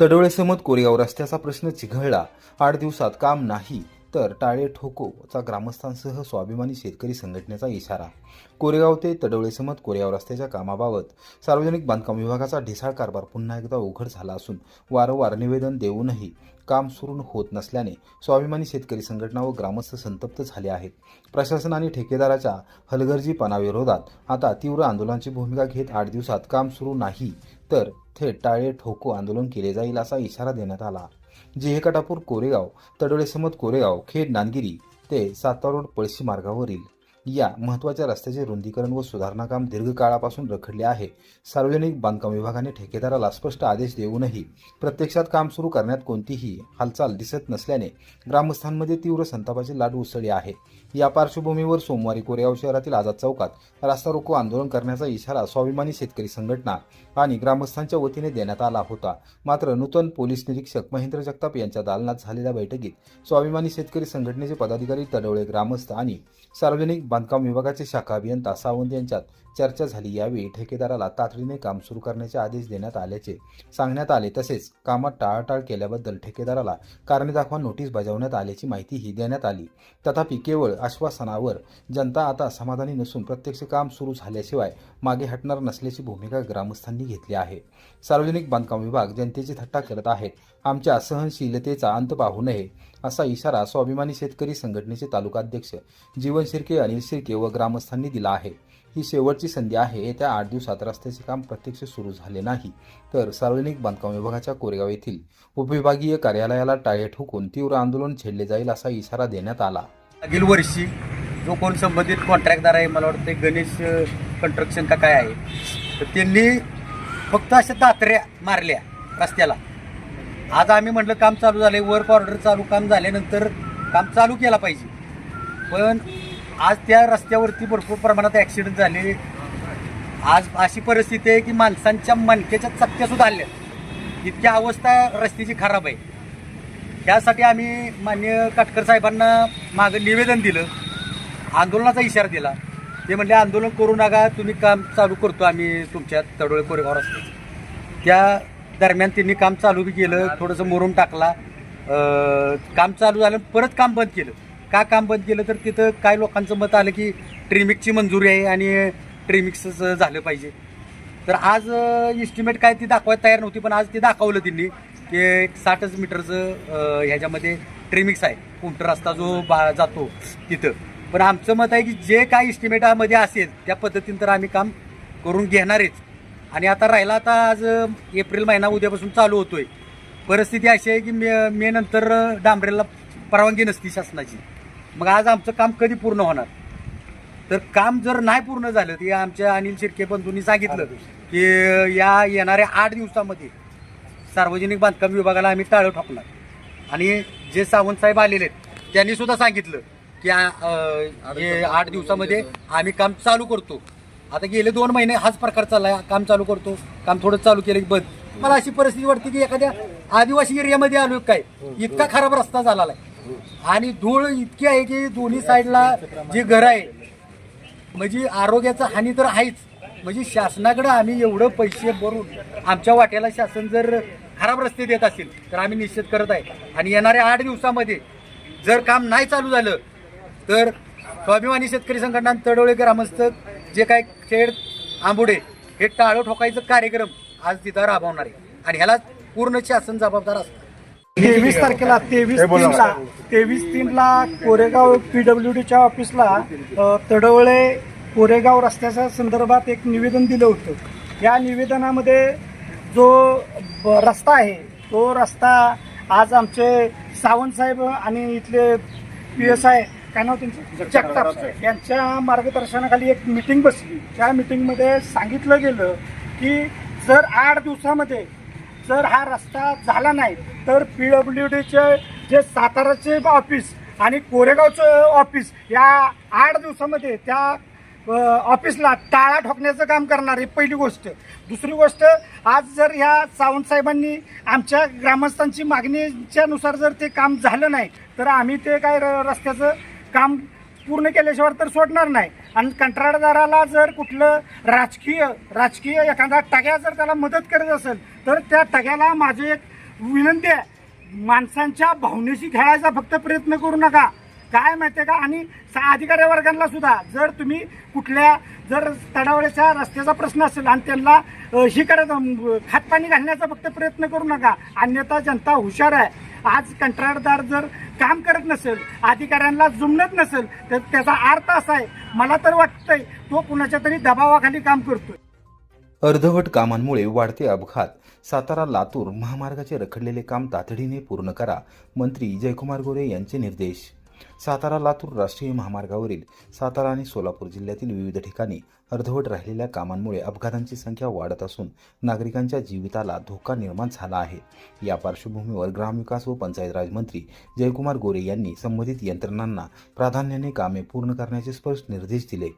तडोळे-समत कोरेगाव रस्त्याचा प्रश्न चिघळला. 8 दिवसात काम नाही तर टाळे ठोकोचा ग्रामस्थांसह स्वाभिमानी शेतकरी संघटनेचा इशारा. कोरेगाव ते तडोळे-समत कोरेगाव रस्त्याच्या कामाबाबत सार्वजनिक बांधकाम विभागाचा ढिसाळ कारभार पुन्हा एकदा उघड झाला असून वारंवार निवेदन देऊनही काम सुरू होत नसल्याने स्वाभिमानी शेतकरी संघटना व ग्रामस्थ संतप्त झाले आहेत. प्रशासन आणि ठेकेदाराच्या हलगर्जीपणाविरोधात आता तीव्र आंदोलनाची भूमिका घेत 8 दिवसात काम सुरू नाही तर थेट टाळे ठोको आंदोलन केले जाईल असा इशारा देण्यात आला. जिहेकटापूर कोरेगाव तडोळे-समत कोरेगाव खेड नांदगिरी ते सातारोड पळशी मार्गावरील या महत्त्वाच्या रस्त्याचे रुंदीकरण व सुधारणा काम दीर्घकाळापासून रखडले आहे. सार्वजनिक बांधकाम विभागाने ठेकेदाराला स्पष्ट आदेश देऊनही प्रत्यक्षात काम सुरू करण्यात कोणतीही हालचाल दिसत नसल्याने ग्रामस्थांमध्ये तीव्र संतापाची लाट उसळली आहे. या पार्श्वभूमीवर सोमवारी कोरेगाव शहरातील आझाद चौकात रास्ता रोको आंदोलन करण्याचा इशारा स्वाभिमानी शेतकरी संघटना आणि ग्रामस्थांच्या वतीने देण्यात आला होता. मात्र नूतन पोलीस निरीक्षक महेंद्र जगताप यांच्या दालनात झालेल्या बैठकीत स्वाभिमानी शेतकरी संघटनेचे पदाधिकारी, तडोळे ग्रामस्थ आणि सार्वजनिक बांधकाम विभागाचे शाखा अभियंता सावंत यांच्यात चर्चा झाली. यावेळी ठेकेदाराला तातडीने काम सुरू करण्याचे आदेश देण्यात आल्याचे सांगण्यात आले. तसेच कामात टाळाटाळ केल्याबद्दल ठेकेदाराला कारणे दाखवा नोटीस बजावण्यात आल्याची माहितीही देण्यात आली. तथापि केवळ आश्वासनावर जनता आता समाधानी नसून प्रत्यक्ष काम सुरू झाल्याशिवाय मागे हटणार नसल्याची भूमिका ग्रामस्थांनी घेतली आहे. सार्वजनिक बांधकाम विभाग जनतेची थट्टा करत आहेत. आमच्या सहनशीलतेचा अंत पाहू नये असा इशारा स्वाभिमानी शेतकरी संघटनेचे तालुकाध्यक्ष जीवन शिर्के, अनिल शिर्के व ग्रामस्थांनी दिला आहे. ही शेवटची संधी आहे. येत्या 8 दिवसात रस्त्याचे काम प्रत्यक्ष सुरू झाले नाही तर सार्वजनिक बांधकाम विभागाच्या कोरेगाव येथील उपविभागीय कार्यालयाला टाळे ठोकून तीव्र आंदोलन छेडले जाईल असा इशारा देण्यात आला. मागील वर्षी जो कोण संबंधित कॉन्ट्रॅक्टदार आहे, मला वाटते गणेश कन्स्ट्रक्शन का काय आहे, तर त्यांनी फक्त अशा दात्र्या मारल्या रस्त्याला. आज आम्ही म्हटलं काम चालू झाले, वर्क ऑर्डर चालू काम झाल्यानंतर काम चालू केला पाहिजे. पण आज त्या रस्त्यावरती भरपूर प्रमाणात ॲक्सिडेंट झाले. आज अशी परिस्थिती आहे की माणसांच्या मणक्याच्या चकत्यासुद्धा आल्या. इतक्या अवस्था रस्त्याची खराब आहे. त्यासाठी आम्ही माननीय काटकर साहेबांना मागं निवेदन दिलं, आंदोलनाचा इशारा दिला. ते म्हणले आंदोलन करू नका, तुम्ही काम चालू करतो आम्ही तुमच्या तडोळे कोरेगाव रस्त्याचं. त्या दरम्यान त्यांनी काम चालू बी केलं, थोडंसं मुरुम टाकला. काम चालू झालं, परत काम बंद केलं. का काम बंद केलं तर तिथं काय लोकांचं मत आलं की ट्रिमिक्सची मंजुरी आहे आणि ट्रिमिक्सच झालं पाहिजे. तर आज इस्टिमेट काय ती दाखवायला तयार नव्हती, पण आज ते दाखवलं त्यांनी की 60 मीटरचं ह्याच्यामध्ये ट्रिमिक्स आहे, कुमटर रस्ता जो जातो तिथं. पण आमचं मत आहे की जे काय इस्टिमेटामध्ये असेल त्या पद्धतीनं तर आम्ही काम करून घेणारच. आणि आता राहिला, आता आज एप्रिल महिना उद्यापासून चालू होतोय. परिस्थिती अशी आहे की मे नंतर डांबरेला परवानगी नसती शासनाची. मग आज आमचं काम कधी पूर्ण होणार? तर काम जर नाही पूर्ण झालं तर आमच्या अनिल शिर्के बंधूंनी सांगितलं की या येणाऱ्या 8 दिवसामध्ये सार्वजनिक बांधकाम विभागाला आम्ही टाळं ठोकणार. आणि जे सावंत साहेब आलेले आहेत त्यांनी सुद्धा सांगितलं की 8 दिवसामध्ये आम्ही काम चालू करतो. आता गेले 2 महिने हाच प्रकार चाललाय, काम चालू करतो, काम थोडं चालू केलं की बंद. मला अशी परिस्थिती वाटते की एखाद्या आदिवासी एरियामध्ये आलो काय, इतका खराब रस्ता झाला आहे. आणि धूळ इतकी आहे की दोन्ही साईडला जे घर आहे, म्हणजे आरोग्याचा हानी तर आहेच. म्हणजे शासनाकडे आम्ही एवढं पैसे भरून आमच्या वाट्याला शासन जर खराब रस्ते देत असेल तर आम्ही निश्चित करत आहे. आणि येणाऱ्या 8 दिवसामध्ये जर काम नाही चालू झालं तर स्वाभिमानी शेतकरी संघटना, तडोळे ग्रामस्थ, जे काय खेड आंबोडे हे टाळं ठोकायचं कार्यक्रम आज तिथं राबवणार आहे. आणि ह्याला पूर्ण शासन जबाबदार असतं. 23 तारखेला 23/3 कोरेगाव PWDच्या ऑफिसला तडोळे कोरेगाव रस्त्याच्या संदर्भात एक निवेदन दिलं होतं. या निवेदनामध्ये जो रस्ता आहे तो रस्ता आज आमचे सावंत साहेब आणि इथले PSI काय नाव त्यांचं, जगताप यांच्या मार्गदर्शनाखाली एक मीटिंग बसली. त्या मीटिंगमध्ये सांगितलं गेलं की जर 8 दिवसामध्ये जर हा रस्ता झाला नाही तर PWDचे जे साताराचे ऑफिस आणि कोरेगावचं ऑफिस या 8 दिवसामध्ये त्या ऑफिसला टाळा ठोकण्याचं काम करणार आहे, पहिली गोष्ट. दुसरी गोष्ट, आज जर ह्या सावंत साहेबांनी आमच्या ग्रामस्थांची मागणीच्या नुसार जर ते काम झालं नाही तर आम्ही ते काय रस्त्याचं काम पूर्ण केल्याशिवाय तर सोडणार नाही. आणि कंत्राटदाराला जर कुठलं राजकीय एखादा टग्या जर त्याला मदत करत असेल तर त्या टग्याला माझे एक विनंती आहे, माणसांच्या भावनेशी खेळायचा फक्त प्रयत्न करू नका. काय माहितीये का, आणि अधिकारी वर्गांना सुद्धा जर तुम्ही कुठल्या जर तडावळ्याच्या रस्त्याचा प्रश्न असेल आणि त्यांना ही करत खातपाणी घालण्याचा फक्त प्रयत्न करू नका, अन्यथा जनता हुशार आहे. आज कंत्राटदार जर काम करत नसेल, अधिकाऱ्यांना जुमणत नसेल, तर त्याचा अर्थ असा आहे, मला तर वाटतंय तो कुणाच्या तरी दबावाखाली काम करतोय. अर्धवट कामांमुळे वाढते अपघात. सातारा लातूर महामार्गाचे रखडलेले काम तातडीने पूर्ण करा. मंत्री जयकुमार गोरे यांचे निर्देश. सातारा लातूर राष्ट्रीय महामार्गावरील सातारा आणि सोलापूर जिल्ह्यातील विविध ठिकाणी अर्धवट राहिलेल्या कामांमुळे अपघातांची संख्या वाढत असून नागरिकांच्या जीविताला धोका निर्माण झाला आहे. या पार्श्वभूमीवर ग्रामविकास व पंचायत राज मंत्री जयकुमार गोरे यांनी संबंधित यंत्रणांना प्राधान्याने कामे पूर्ण करण्याचे स्पष्ट निर्देश दिले.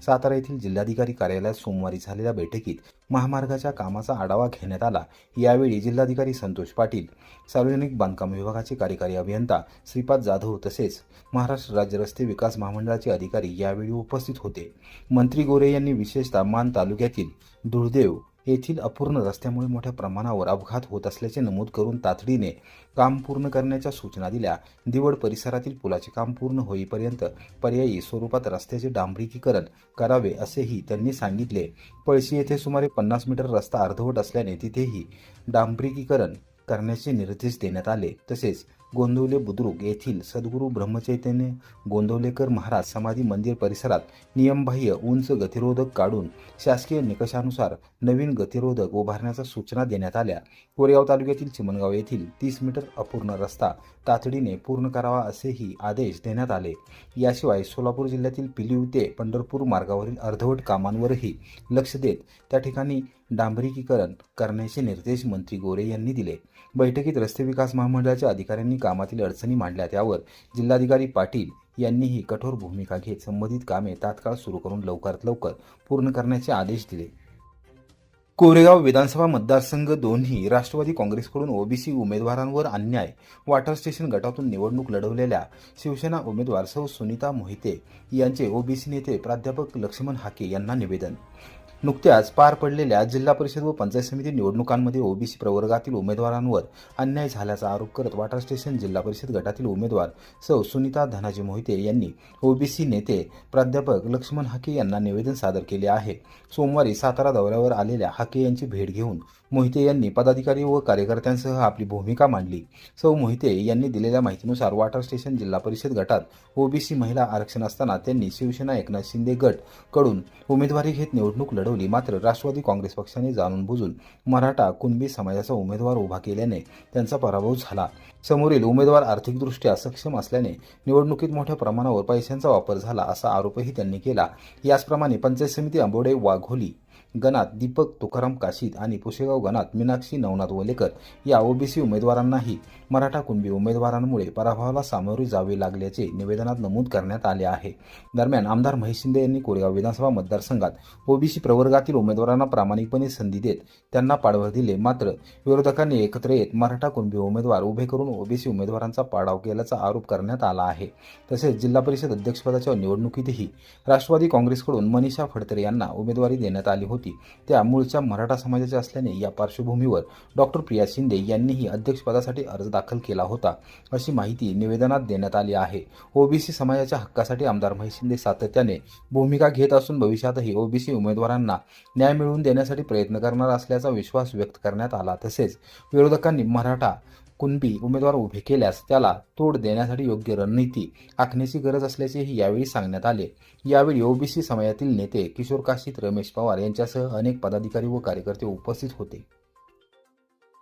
सातारा येथील जिल्हाधिकारी कार्यालयात सोमवारी झालेल्या बैठकीत महामार्गाच्या कामाचा आढावा घेण्यात आला. यावेळी जिल्हाधिकारी संतोष पाटील, सार्वजनिक बांधकाम विभागाचे कार्यकारी अभियंता श्रीपाद जाधव तसेच महाराष्ट्र राज्य रस्ते विकास महामंडळाचे अधिकारी यावेळी उपस्थित होते. मंत्री गोरे यांनी विशेषतः मान तालुक्यातील दुर्देव येथील अपूर्ण रस्त्यामुळे मोठ्या प्रमाणावर अपघात होत असल्याचे नमूद करून तातडीने काम पूर्ण करण्याच्या सूचना दिल्या. दिवड परिसरातील पुलाचे काम पूर्ण होईपर्यंत पर्यायी स्वरूपात रस्त्याचे डांबरीकरण करावे असेही त्यांनी सांगितले. पळशी येथे सुमारे 50 मीटर रस्ता अर्धवट असल्याने तिथेही डांबरीकरण करण्याचे निर्देश देण्यात आले. तसेच गोंदवले बुद्रुक येथील सद्गुरू ब्रह्मचैतन्य गोंदवलेकर महाराज समाधी मंदिर परिसरात नियमबाह्य उंच गतिरोधक काढून शासकीय निकषानुसार नवीन गतिरोधक उभारण्याच्या सूचना देण्यात आल्या. कोरेगाव तालुक्यातील चिमणगाव येथील 30 मीटर अपूर्ण रस्ता तातडीने पूर्ण करावा असेही आदेश देण्यात आले. याशिवाय सोलापूर जिल्ह्यातील पिलीव ते पंढरपूर मार्गावरील अर्धवट कामांवरही लक्ष देत त्या ठिकाणी डांबरीकरण करण्याचे निर्देश मंत्री गोरे यांनी दिले. बैठकीत रस्ते विकास महामंडळाच्या अधिकाऱ्यांनी कामातील अडचणी मांडल्या. त्यावर जिल्हाधिकारी पाटील यांनीही कठोर भूमिका घेत संबंधित कामे तात्काळ सुरू करून लवकरात लवकर पूर्ण करण्याचे आदेश दिले. कोरेगाव विधानसभा मतदारसंघ दोन्ही राष्ट्रवादी काँग्रेसकडून ओबीसी उमेदवारांवर अन्याय. वॉटर स्टेशन गटातून निवडणूक लढवलेल्या शिवसेना उमेदवार सौ सुनीता मोहिते यांचे ओबीसी नेते प्राध्यापक लक्ष्मण हाके यांना निवेदन. नुकत्याच पार पडलेल्या जिल्हा परिषद व पंचायत समिती निवडणुकांमध्ये ओबीसी प्रवर्गातील उमेदवारांवर अन्याय झाल्याचा आरोप करत वॉटर स्टेशन जिल्हा परिषद गटातील उमेदवार सौ सुनीता धनाजी मोहिते यांनी ओबीसी नेते प्राध्यापक लक्ष्मण हाके यांना निवेदन सादर केले आहे. सोमवारी सातारा दौऱ्यावर आलेल्या हाके यांची भेट घेऊन मोहिते यांनी पदाधिकारी व कार्यकर्त्यांसह आपली भूमिका मांडली. सौ मोहिते यांनी दिलेल्या माहितीनुसार वॉटर स्टेशन जिल्हा परिषद गटात ओबीसी महिला आरक्षण असताना त्यांनी शिवसेना एकनाथ शिंदे गट कडून उमेदवारी घेत निवडणूक लढवली. मात्र राष्ट्रवादी काँग्रेस पक्षाने जाणून बुजून मराठा कुणबी समाजाचा उमेदवार उभा केल्याने त्यांचा पराभव झाला. समोरील उमेदवार आर्थिकदृष्ट्या सक्षम असल्याने निवडणुकीत मोठ्या प्रमाणावर पैशांचा वापर झाला असा आरोपही त्यांनी केला. याचप्रमाणे पंचायत समिती आंबोडे वाघोली गणात दीपक तुकाराम काशीद आणि पुशेगाव गणात मीनाक्षी नवनाथ वलेकर या ओबीसी उमेदवारांनाही मराठा कुणबी उमेदवारांमुळे पराभवाला सामोरे जावे लागल्याचे निवेदनात नमूद करण्यात आले आहे. दरम्यान आमदार महेश शिंदे यांनी कोरेगाव विधानसभा मतदारसंघात ओबीसी प्रवर्गातील उमेदवारांना प्रामाणिकपणे संधी देत त्यांना पाठबळ दिले. मात्र विरोधकांनी एकत्र येत मराठा कुणबी उमेदवार उभे करून ओबीसी उमेदवारांचा पाडाव केल्याचा आरोप करण्यात आला आहे. तसेच जिल्हा परिषद अध्यक्षपदाच्या निवडणुकीतही राष्ट्रवादी काँग्रेसकडून मनीषा फडतरे यांना उमेदवारी देण्यात आली होती. त्या मूळच्या मराठा समाजाच्या असल्याने या पार्श्वभूमीवर डॉक्टर प्रिया शिंदे यांनीही अध्यक्षपदासाठी अर्ज दाखल केला होता अशी माहिती निवेदनात देण्यात आली आहे. ओबीसी समाजाच्या हक्कासाठी आमदार महेश शिंदे सातत्याने भूमिका घेत असून भविष्यातही ओबीसी उमेदवारांना न्याय मिळवून देण्यासाठी प्रयत्न करणार असल्याचा विश्वास व्यक्त करण्यात आला. तसेच विरोधकांनी मराठा कुणबी उमेदवार उभे केल्यास त्याला तोड देण्यासाठी योग्य रणनीती आखण्याची गरज असल्याचेही यावेळी सांगण्यात आले. यावेळी ओबीसी समाजातील नेते किशोर काशीद, रमेश पवार यांच्यासह अनेक पदाधिकारी व कार्यकर्ते उपस्थित होते.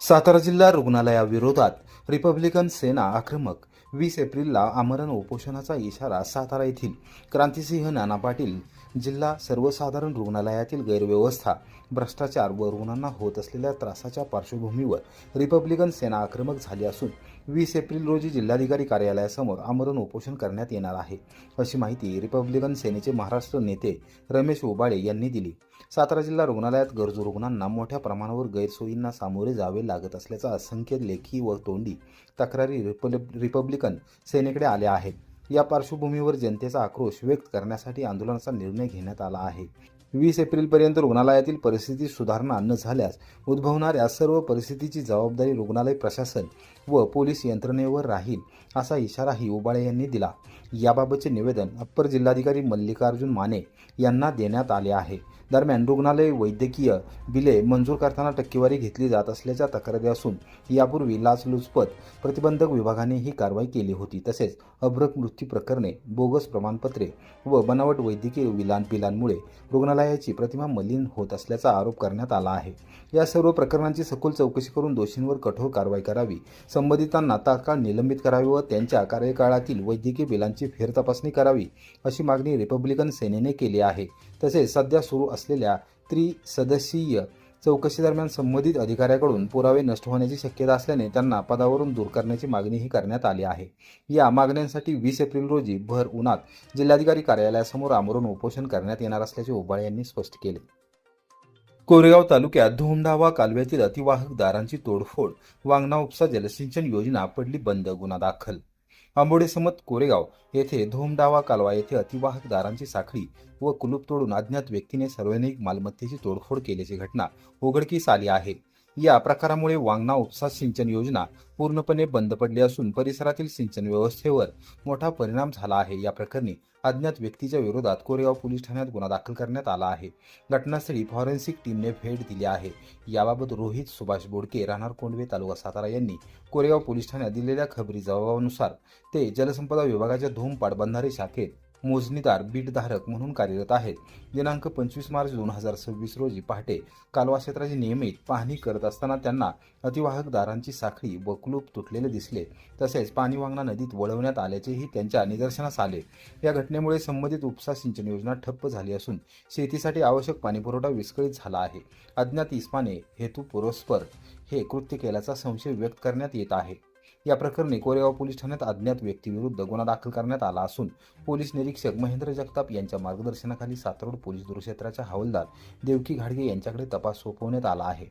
सातारा जिल्हा रुग्णालयाविरोधात रिपब्लिकन सेना आक्रमक. 20 एप्रिलला आमरण उपोषणाचा इशारा. सातारा येथील क्रांतिसिंह नाना पाटील जिल्हा सर्वसाधारण रुग्णालयातील गैरव्यवस्था, भ्रष्टाचार व रुग्णांना होत असलेल्या त्रासाच्या पार्श्वभूमीवर रिपब्लिकन सेना आक्रमक झाली असून 20 एप्रिल रोजी जिल्हाधिकारी कार्यालयासमोर आमरण उपोषण करण्यात येणार आहे अशी माहिती रिपब्लिकन सेनेचे महाराष्ट्र नेते रमेश उबाळे यांनी दिली. सातारा जिल्हा रुग्णालयात गरजू रुग्णांना मोठ्या प्रमाणावर गैरसोयींना सामोरे जावे लागत असल्याचा असंख्य लेखी व तोंडी तक्रारी रिपब्लिकन सेनेकडे आल्या आहेत. या पार्श्वभूमीवर जनतेचा आक्रोश व्यक्त करण्यासाठी आंदोलनाचा निर्णय घेण्यात आला आहे. 20 एप्रिलपर्यंत रुग्णालयातील परिस्थितीत सुधारणा न झाल्यास उद्भवणाऱ्या सर्व परिस्थितीची जबाबदारी रुग्णालय प्रशासन व पोलीस यंत्रणेवर राहील असा इशाराही उबाळे यांनी दिला. याबाबतचे निवेदन अप्पर जिल्हाधिकारी मल्लिकार्जुन माने यांना देण्यात आले आहे. दरम्यान रुग्णालय वैद्यकीय बिले मंजूर करताना टक्केवारी घेतली जात असल्याच्या तक्रारी असून यापूर्वी लाचलुचपत प्रतिबंधक विभागाने ही कारवाई केली होती. तसेच अभ्रक मृत्यू प्रकरणे, बोगस प्रमाणपत्रे व बनावट वैद्यकीय बिलांमुळे रुग्णालयाची प्रतिमा मलिन होत असल्याचा आरोप करण्यात आला आहे. या सर्व प्रकरणांची सखोल चौकशी करून दोषींवर कठोर कारवाई करावी, संबंधितांना तात्काळ निलंबित करावे व त्यांच्या कार्यकाळातील वैद्यकीय बिलांची फेरतपासणी करावी अशी मागणी रिपब्लिकन सेनेने केली आहे. तसेच सध्या सुरू असलेल्या त्रिसदस्यीय चौकशीदरम्यान संबंधित अधिकाऱ्याकडून पुरावे नष्ट होण्याची शक्यता असल्याने त्यांना पदावरून दूर करण्याची मागणीही करण्यात आली आहे. या मागण्यांसाठी 20 एप्रिल रोजी भर उन्हात जिल्हाधिकारी कार्यालयासमोर आमरण उपोषण करण्यात येणार असल्याचे उबाळे यांनी स्पष्ट केले. कोरेगाव तालुक्यात धोमडावा कालव्यातील अतिवाहक दारांची तोडफोड, वांगणा उपसा जलसिंचन योजना पडली बंद, गुन्हा दाखल. आंबोडे समत कोरेगाव येथे धोमडावा कालवा येथे अतिवाहक दारांची साखळी व कुलूप तोडून अज्ञात व्यक्तीने सार्वजनिक मालमत्तेची तोडफोड केल्याची घटना उघडकीस आली आहे. या प्रकारामुळे वांगणा उपसा सिंचन योजना पूर्णपणे बंद पडली असून परिसरातील सिंचन व्यवस्थेवर मोठा परिणाम झाला आहे. या प्रकरणी अज्ञात व्यक्तीच्या विरोधात कोरेगाव पोलीस ठाण्यात गुन्हा दाखल करण्यात आला आहे. घटनास्थळी फॉरेन्सिक टीमने भेट दिली आहे. याबाबत रोहित सुभाष बोडके, राहणार कोंडवे, तालुका सातारा यांनी कोरेगाव पोलीस ठाण्यात दिलेल्या खबरी जबाबानुसार ते जलसंपदा विभागाच्या धोम पाटबंधारे शाखेत मोजणीदार बीटधारक म्हणून कार्यरत आहेत. दिनांक 25 मार्च 2026 रोजी पहाटे कालवा क्षेत्राची नियमित पाहणी करत असताना त्यांना अतिवाहक दारांची साखळी व कुलूप तुटलेले दिसले. तसेच पाणी वांगणा नदीत वळवण्यात आल्याचेही त्यांच्या निदर्शनास आले. या घटनेमुळे संबंधित उपसा सिंचन योजना ठप्प झाली असून शेतीसाठी आवश्यक पाणीपुरवठा विस्कळीत झाला आहे. अज्ञात इस्माने हेतुपुरस्पर हे कृत्य केल्याचा संशय व्यक्त करण्यात येत आहे. या प्रकरणी कोरेगाव पोलीस ठाण्यात अज्ञात व्यक्तीविरुद्ध गुन्हा दाखल करण्यात आला असून पोलीस निरीक्षक महेंद्र जगताप यांच्या मार्गदर्शनाखाली सातरोड पोलीस दुरुक्षेत्राच्या हवालदार देवकी घाडगे यांच्याकडे तपास सोपवण्यात आला आहे.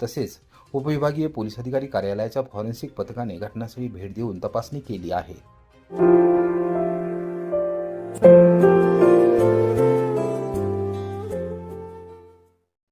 तसेच उपविभागीय पोलीस अधिकारी कार्यालयाच्या फॉरेन्सिक पथकाने घटनास्थळी भेट देऊन तपासणी केली आहे.